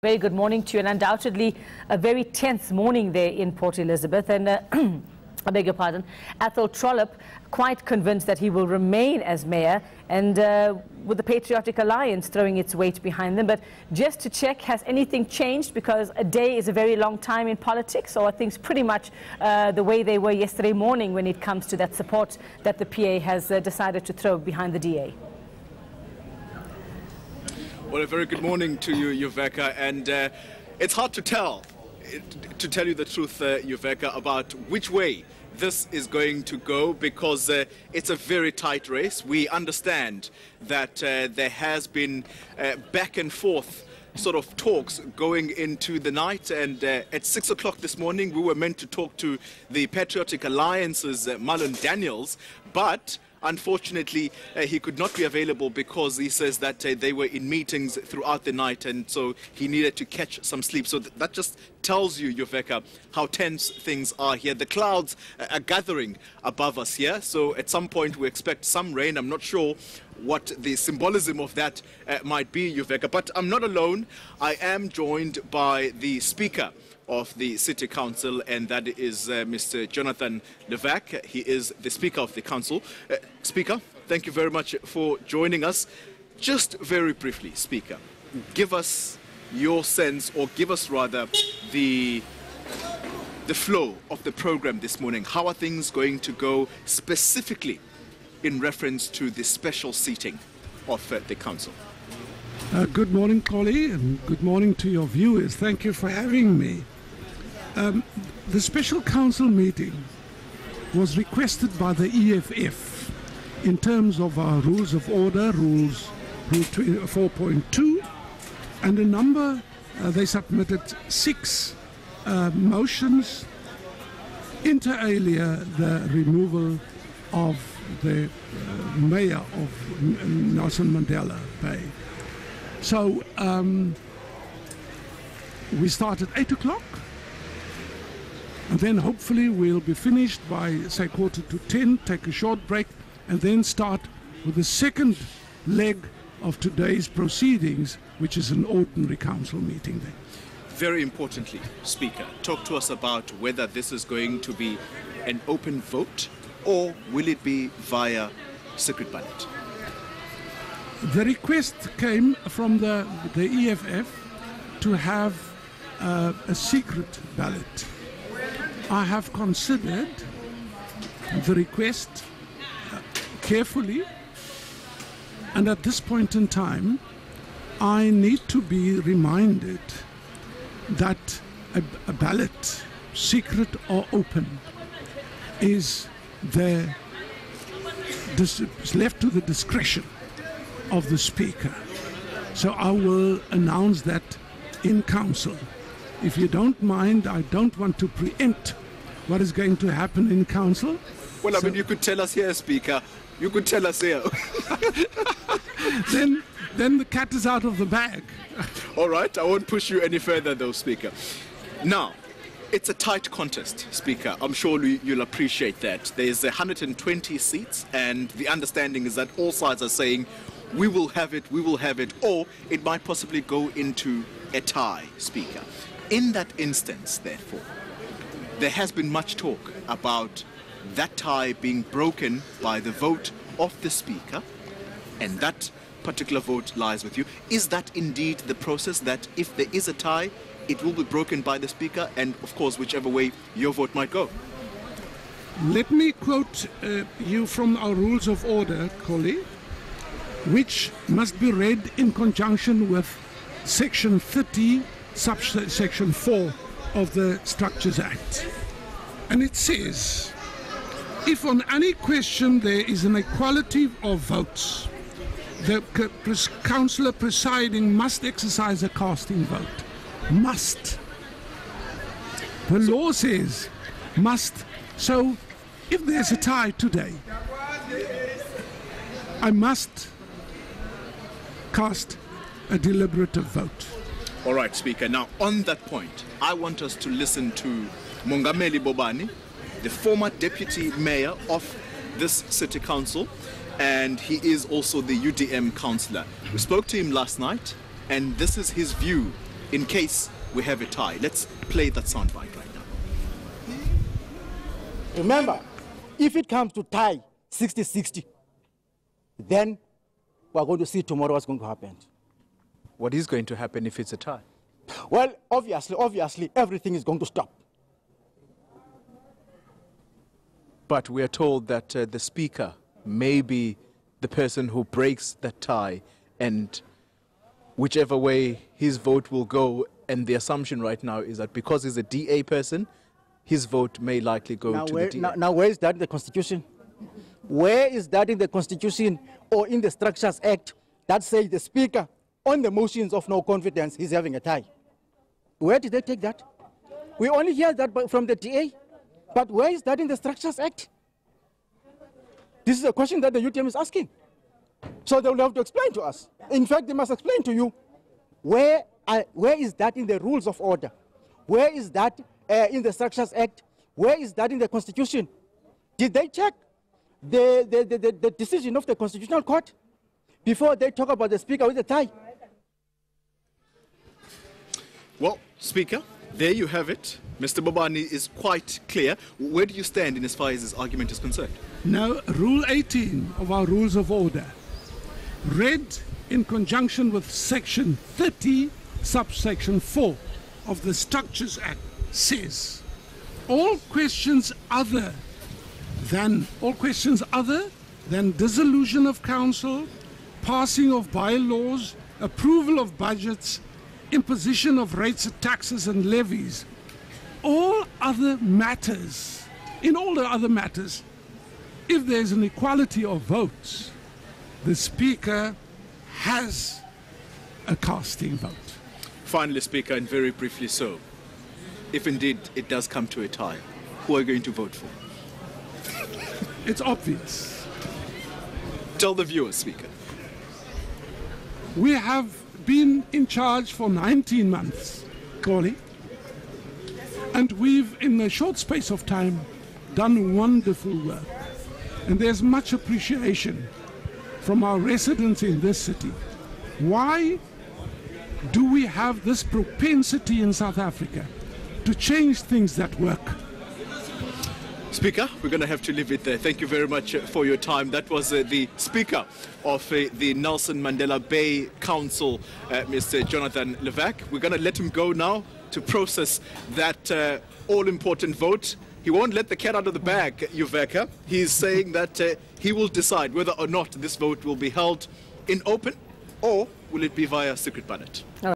Very good morning to you, and undoubtedly a very tense morning there in Port Elizabeth. And I beg your pardon, Athol Trollip quite convinced that he will remain as mayor, and with the Patriotic Alliance throwing its weight behind them. But just to check, has anything changed? Because a day is a very long time in politics, or are things pretty much the way they were yesterday morning when it comes to that support that the PA has decided to throw behind the DA? Well, a very good morning to you, Yuveka, and it's hard to tell you the truth, Yuveka, about which way this is going to go, because it's a very tight race. We understand that there has been back and forth sort of talks going into the night, and at 6 o'clock this morning we were meant to talk to the Patriotic Alliance's Marlon Daniels, but unfortunately, he could not be available because he says that they were in meetings throughout the night, and so he needed to catch some sleep. So that just tells you, Yuveka, how tense things are here. The clouds are gathering above us here, so at some point we expect some rain. I'm not sure what the symbolism of that might be, Yuveka, but I'm not alone. I am joined by the Speaker of the City Council, and that is Mr. Jonathan Levac. He is the Speaker of the Council. Speaker, thank you very much for joining us. Just very briefly, Speaker, give us your sense, or give us rather the flow of the program this morning. How are things going to go specifically in reference to the special seating of the Council? Good morning, Xoli, and good morning to your viewers. Thank you for having me. The special council meeting was requested by the EFF in terms of our rules of order, Rule 4.2, and a number, they submitted 6 motions, inter alia the removal of the mayor of Nelson Mandela Bay. So we start at 8 o'clock, and then hopefully we'll be finished by, say, 9:45, take a short break, and then start with the second leg of today's proceedings, which is an ordinary council meeting then. Very importantly, Speaker, talk to us about whether this is going to be an open vote, or will it be via secret ballot? The request came from the EFF to have a secret ballot. I have considered the request carefully, and at this point in time I need to be reminded that a ballot, secret or open, is left to the discretion of the Speaker. So I will announce that in Council. If you don't mind, I don't want to preempt what is going to happen in Council. Well, I mean, you could tell us here, Speaker. You could tell us here. Then the cat is out of the bag. All right, I won't push you any further though, Speaker. Now, it's a tight contest, Speaker. I'm sure you'll appreciate that. There's 120 seats, and the understanding is that all sides are saying, we will have it, or it might possibly go into a tie, Speaker. In that instance, therefore, there has been much talk about that tie being broken by the vote of the Speaker, and that particular vote lies with you. Is that indeed the process, that if there is a tie, it will be broken by the Speaker, and of course whichever way your vote might go? Let me quote you from our rules of order, Xoli, which must be read in conjunction with Section 30, subsection 4 of the Structures Act. And it says, if on any question there is an equality of votes, the councillor presiding must exercise a casting vote. Must. The law says must. So if there's a tie today, I must cast a deliberative vote. All right, Speaker. Now, on that point, I want us to listen to Mongameli Bobani, the former deputy mayor of this city council, and he is also the UDM councillor. We spoke to him last night, and this is his view in case we have a tie. Let's play that soundbite right now. Remember, if it comes to tie 60-60, then we're going to see tomorrow what's going to happen. What is going to happen if it's a tie? Well, obviously, everything is going to stop. But we are told that the Speaker may be the person who breaks that tie, and whichever way his vote will go, and the assumption right now is that because he's a DA person, his vote may likely go to the DA. Now, where is that in the Constitution? Where is that in the Constitution or in the Structures Act that says the Speaker, on the motions of no confidence, he's having a tie? Where did they take that? We only hear that from the DA, but where is that in the Structures Act? This is a question that the UTM is asking. So they will have to explain to us. In fact, they must explain to you where is that in the rules of order? Where is that in the Structures Act? Where is that in the Constitution? Did they check the decision of the Constitutional Court before they talk about the Speaker with a tie? Well, Speaker, there you have it. Mr. Bobani is quite clear. Where do you stand in as far as this argument is concerned? Now, Rule 18 of our Rules of Order, read in conjunction with Section 30, subsection 4 of the Structures Act, says all questions other than dissolution of council, passing of bylaws, approval of budgets, imposition of rates, taxes and levies, all other matters, in all the other matters, if there's an equality of votes, the Speaker has a casting vote. Finally, Speaker, and very briefly so, if indeed it does come to a tie, who are you going to vote for? It's obvious. Tell the viewers, Speaker. We have been in charge for 19 months, Xoli, and we've, in a short space of time, done wonderful work. And there's much appreciation from our residents in this city. Why do we have this propensity in South Africa to change things that work? Speaker, we're going to have to leave it there. Thank you very much for your time. That was the Speaker of the Nelson Mandela Bay Council, Mr. Jonathan Levac. We're going to let him go now to process that all-important vote. He won't let the cat out of the bag, Yuveka. He's saying that he will decide whether or not this vote will be held in open or will it be via secret ballot.